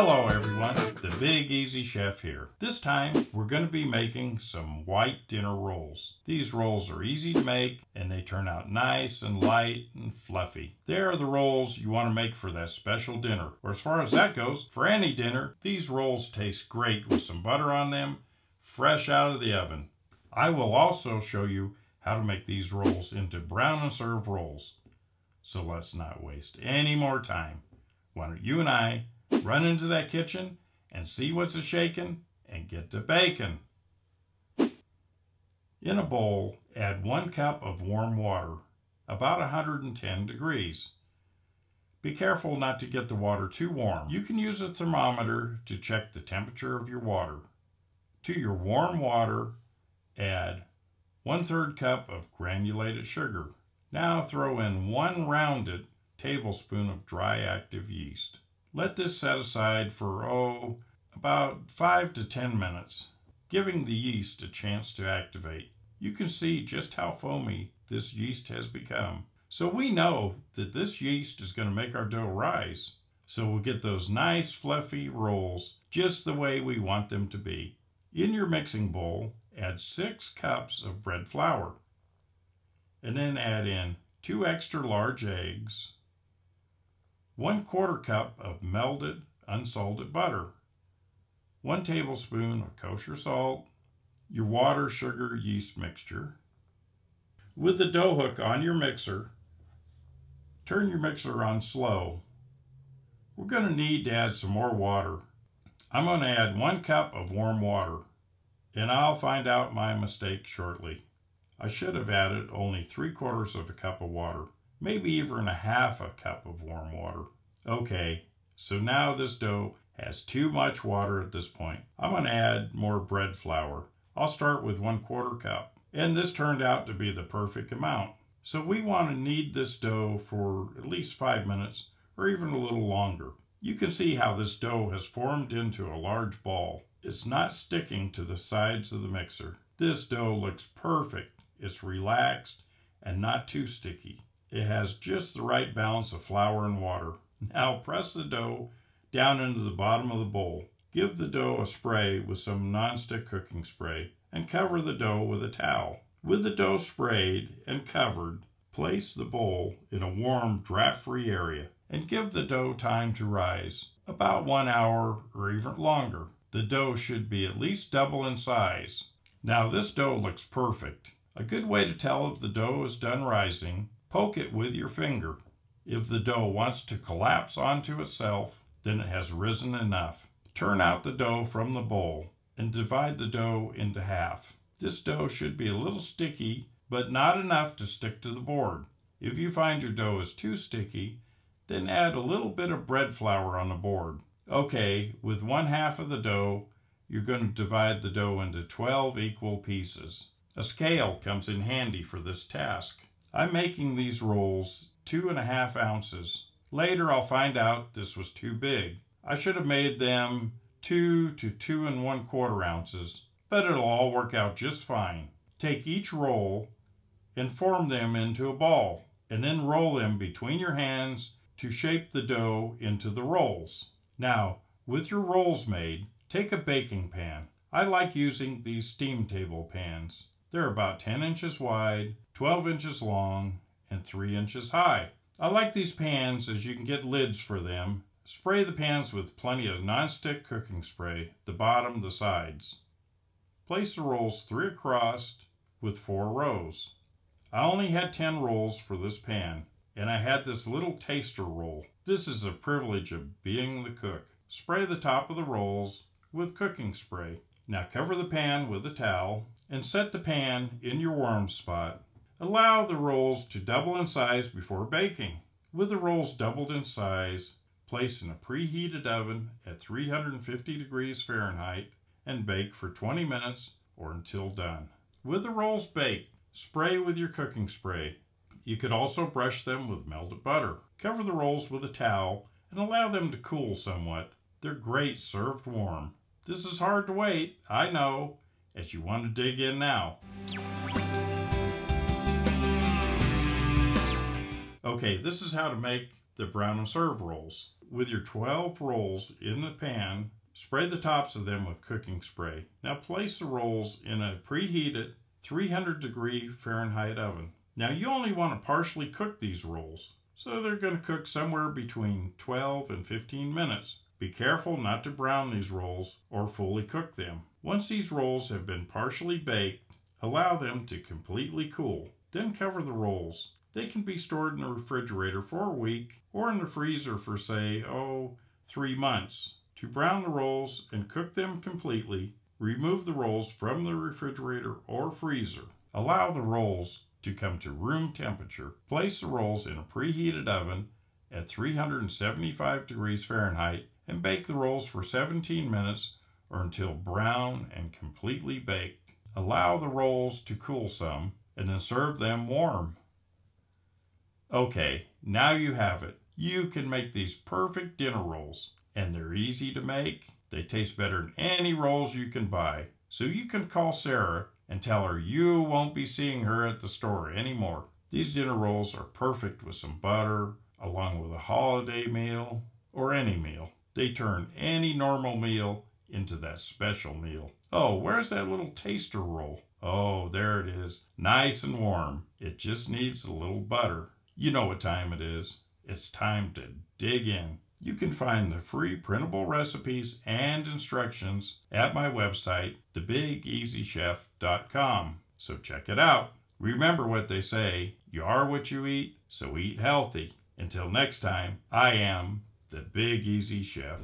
Hello everyone, the Big Easy Chef here. This time we're going to be making some white dinner rolls. These rolls are easy to make and they turn out nice and light and fluffy. They are the rolls you want to make for that special dinner. Or as far as that goes, for any dinner, these rolls taste great with some butter on them, fresh out of the oven. I will also show you how to make these rolls into brown and serve rolls. So let's not waste any more time. Why don't you and I run into that kitchen and see what's a-shaking and get to baking. In a bowl, add 1 cup of warm water, about 110 degrees. Be careful not to get the water too warm. You can use a thermometer to check the temperature of your water. To your warm water, add 1/3 cup of granulated sugar. Now throw in 1 rounded tablespoon of dry active yeast. Let this set aside for, about 5 to 10 minutes, giving the yeast a chance to activate. You can see just how foamy this yeast has become. So we know that this yeast is going to make our dough rise. So we'll get those nice fluffy rolls just the way we want them to be. In your mixing bowl, add 6 cups of bread flour. And then add in 2 extra large eggs, 1/4 cup of melted unsalted butter, 1 tablespoon of kosher salt, your water, sugar, yeast mixture. With the dough hook on your mixer, turn your mixer on slow. We're going to need to add some more water. I'm going to add 1 cup of warm water, and I'll find out my mistake shortly. I should have added only 3/4 of a cup of water, maybe even 1/2 cup of warm water. Okay, so now this dough has too much water at this point. I'm going to add more bread flour. I'll start with 1/4 cup, and this turned out to be the perfect amount. So we want to knead this dough for at least 5 minutes or even a little longer. You can see how this dough has formed into a large ball. It's not sticking to the sides of the mixer. This dough looks perfect. It's relaxed and not too sticky. It has just the right balance of flour and water. Now press the dough down into the bottom of the bowl. Give the dough a spray with some nonstick cooking spray and cover the dough with a towel. With the dough sprayed and covered, place the bowl in a warm, draft-free area and give the dough time to rise, about 1 hour or even longer. The dough should be at least double in size. Now this dough looks perfect. A good way to tell if the dough is done rising, poke it with your finger. If the dough wants to collapse onto itself, then it has risen enough. Turn out the dough from the bowl and divide the dough into half. This dough should be a little sticky, but not enough to stick to the board. If you find your dough is too sticky, then add a little bit of bread flour on the board. Okay, with 1/2 of the dough, you're going to divide the dough into 12 equal pieces. A scale comes in handy for this task. I'm making these rolls 2½ ounces. Later I'll find out this was too big. I should have made them 2 to 2¼ ounces, but it'll all work out just fine. Take each roll and form them into a ball, and then roll them between your hands to shape the dough into the rolls. Now, with your rolls made, take a baking pan. I like using these steam table pans. They're about 10 inches wide, 12 inches long, and 3 inches high. I like these pans as you can get lids for them. Spray the pans with plenty of nonstick cooking spray, the bottom, the sides. Place the rolls 3 across with 4 rows. I only had 10 rolls for this pan, and I had this little taster roll. This is a privilege of being the cook. Spray the top of the rolls with cooking spray. Now cover the pan with a towel and set the pan in your warm spot. Allow the rolls to double in size before baking. With the rolls doubled in size, place in a preheated oven at 350 degrees Fahrenheit and bake for 20 minutes or until done. With the rolls baked, spray with your cooking spray. You could also brush them with melted butter. Cover the rolls with a towel and allow them to cool somewhat. They're great served warm. This is hard to wait, I know, as you want to dig in now. Okay, this is how to make the brown and serve rolls. With your 12 rolls in the pan, spray the tops of them with cooking spray. Now place the rolls in a preheated 300-degree Fahrenheit oven. Now you only want to partially cook these rolls, so they're going to cook somewhere between 12 and 15 minutes. Be careful not to brown these rolls or fully cook them. Once these rolls have been partially baked, allow them to completely cool. Then cover the rolls. They can be stored in the refrigerator for a week or in the freezer for, say, 3 months. To brown the rolls and cook them completely, remove the rolls from the refrigerator or freezer. Allow the rolls to come to room temperature. Place the rolls in a preheated oven at 375 degrees Fahrenheit and bake the rolls for 17 minutes or until brown and completely baked. Allow the rolls to cool some and then serve them warm. Okay, now you have it. You can make these perfect dinner rolls, and they're easy to make. They taste better than any rolls you can buy. So you can call Sarah and tell her you won't be seeing her at the store anymore. These dinner rolls are perfect with some butter, along with a holiday meal, or any meal. They turn any normal meal into that special meal. Oh, where's that little taster roll? Oh, there it is, nice and warm. It just needs a little butter. You know what time it is. It's time to dig in. You can find the free printable recipes and instructions at my website, thebigeasychef.com. So check it out. Remember what they say, you are what you eat, so eat healthy. Until next time, I am the Big Easy Chef.